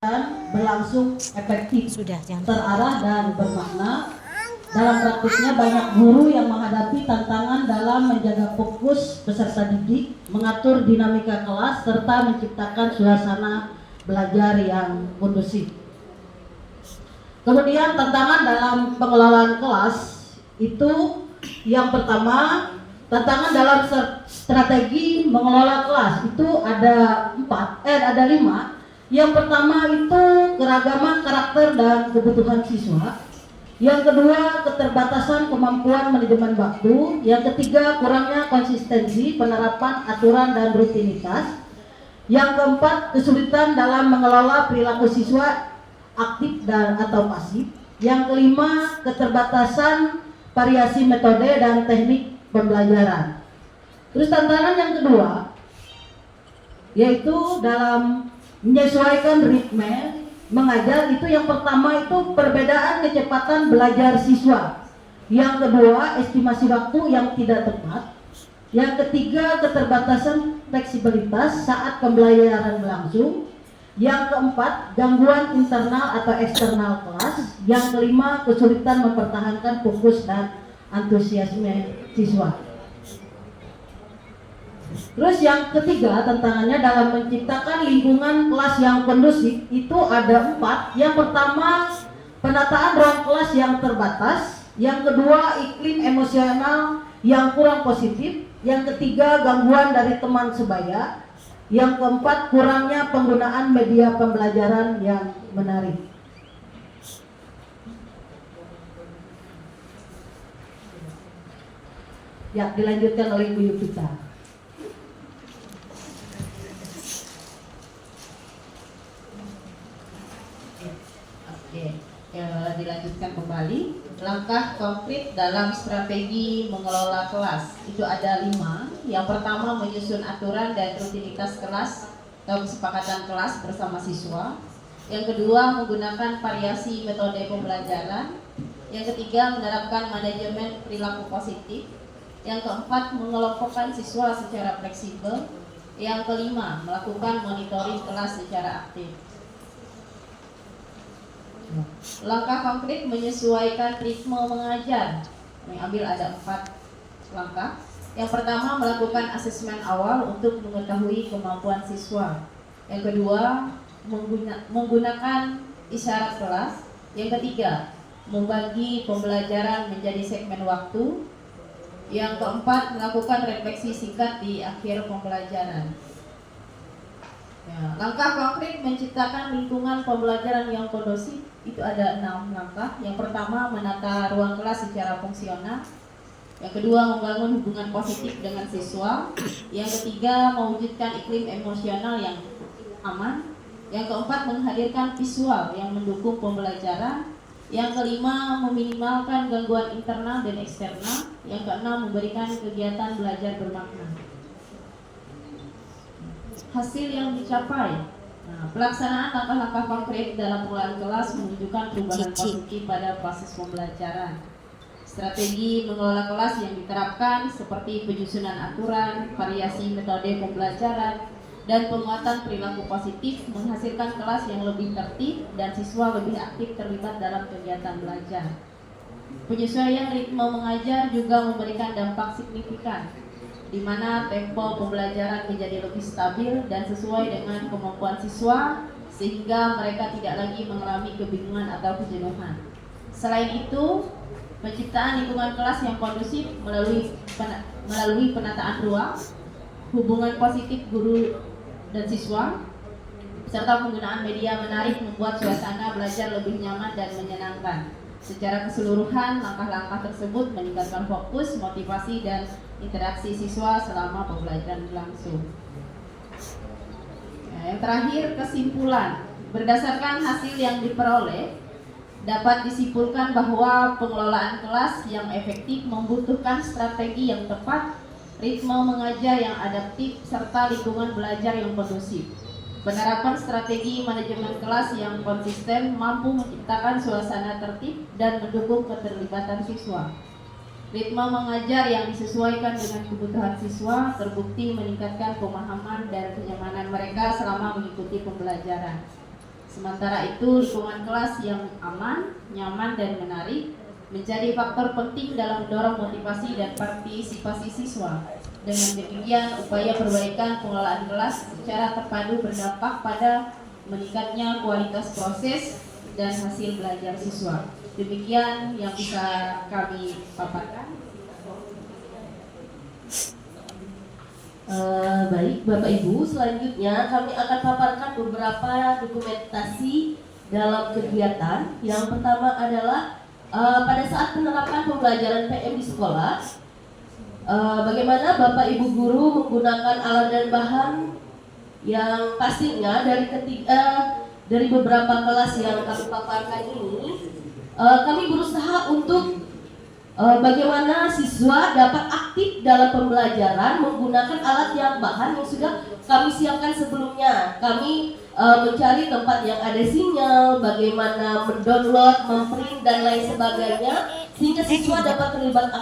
berlangsung efektif, Sudah, jangan terarah dan bermakna. Dalam praktiknya banyak guru yang menghadapi tantangan dalam menjaga fokus peserta didik, mengatur dinamika kelas, serta menciptakan suasana belajar yang kondusif. Kemudian tantangan dalam pengelolaan kelas itu yang pertama, tantangan dalam strategi mengelola kelas itu ada 5. Yang pertama itu keragaman karakter dan kebutuhan siswa. Yang kedua, keterbatasan kemampuan manajemen waktu. Yang ketiga, kurangnya konsistensi penerapan aturan dan rutinitas. Yang keempat, kesulitan dalam mengelola perilaku siswa aktif dan atau pasif. Yang kelima, keterbatasan variasi metode dan teknik pembelajaran. Terus tantangan yang kedua yaitu dalam menyesuaikan ritme mengajar. Itu yang pertama itu perbedaan kecepatan belajar siswa. Yang kedua, estimasi waktu yang tidak tepat. Yang ketiga, keterbatasan fleksibilitas saat pembelajaran berlangsung. Yang keempat, gangguan internal atau eksternal kelas. Yang kelima, kesulitan mempertahankan fokus dan antusiasme siswa. Terus yang ketiga, tantangannya dalam menciptakan lingkungan kelas yang kondusif itu ada 4. Yang pertama, penataan ruang kelas yang terbatas. Yang kedua, iklim emosional yang kurang positif. Yang ketiga, gangguan dari teman sebaya. Yang keempat, kurangnya penggunaan media pembelajaran yang menarik. Ya, dilanjutkan oleh Bu Yupita. Dilanjutkan kembali. Langkah konkret dalam strategi mengelola kelas itu ada 5. Yang pertama, menyusun aturan dan rutinitas kelas atau kesepakatan kelas bersama siswa. Yang kedua, menggunakan variasi metode pembelajaran. Yang ketiga, menerapkan manajemen perilaku positif. Yang keempat, mengelompokkan siswa secara fleksibel. Yang kelima, melakukan monitoring kelas secara aktif. Langkah konkret menyesuaikan ritme mengajar. Kami ambil ada 4 langkah. Yang pertama, melakukan asesmen awal untuk mengetahui kemampuan siswa. Yang kedua, menggunakan isyarat kelas. Yang ketiga, membagi pembelajaran menjadi segmen waktu. Yang keempat, melakukan refleksi singkat di akhir pembelajaran. Ya, langkah konkret menciptakan lingkungan pembelajaran yang kondusif itu ada 6 langkah. Yang pertama, menata ruang kelas secara fungsional. Yang kedua, membangun hubungan positif dengan siswa. Yang ketiga, mewujudkan iklim emosional yang aman. Yang keempat, menghadirkan visual yang mendukung pembelajaran. Yang kelima, meminimalkan gangguan internal dan eksternal. Yang keenam, memberikan kegiatan belajar bermakna. Hasil yang dicapai. Pelaksanaan langkah-langkah konkret dalam pengelolaan kelas menunjukkan perubahan positif pada proses pembelajaran. Strategi mengelola kelas yang diterapkan seperti penyusunan aturan, variasi metode pembelajaran, dan penguatan perilaku positif menghasilkan kelas yang lebih tertib dan siswa lebih aktif terlibat dalam kegiatan belajar. Penyesuaian ritme mengajar juga memberikan dampak signifikan, di mana tempo pembelajaran menjadi lebih stabil dan sesuai dengan kemampuan siswa sehingga mereka tidak lagi mengalami kebingungan atau kejenuhan. Selain itu, penciptaan lingkungan kelas yang kondusif melalui penataan ruang, hubungan positif guru dan siswa, serta penggunaan media menarik membuat suasana belajar lebih nyaman dan menyenangkan. Secara keseluruhan, langkah-langkah tersebut meningkatkan fokus, motivasi, dan interaksi siswa selama pembelajaran berlangsung. Yang terakhir, kesimpulan. Berdasarkan hasil yang diperoleh, dapat disimpulkan bahwa pengelolaan kelas yang efektif membutuhkan strategi yang tepat, ritme mengajar yang adaptif, serta lingkungan belajar yang kondusif. Penerapan strategi manajemen kelas yang konsisten mampu menciptakan suasana tertib dan mendukung keterlibatan siswa. Ritme mengajar yang disesuaikan dengan kebutuhan siswa terbukti meningkatkan pemahaman dan kenyamanan mereka selama mengikuti pembelajaran. Sementara itu, lingkungan kelas yang aman, nyaman, dan menarik menjadi faktor penting dalam mendorong motivasi dan partisipasi siswa. Dengan demikian, upaya perbaikan pengelolaan kelas secara terpadu berdampak pada meningkatnya kualitas proses dan hasil belajar siswa. Demikian yang bisa kami paparkan. Baik Bapak Ibu, selanjutnya kami akan paparkan beberapa dokumentasi dalam kegiatan. Yang pertama adalah pada saat penerapan pembelajaran PM di sekolah, bagaimana Bapak Ibu guru menggunakan alat dan bahan yang pastinya dari beberapa kelas yang kami paparkan ini, kami berusaha untuk bagaimana siswa dapat aktif dalam pembelajaran menggunakan alat yang bahan yang sudah kami siapkan sebelumnya. Kami mencari tempat yang ada sinyal, bagaimana mendownload, memprint dan lain sebagainya, sehingga siswa dapat terlibat aktif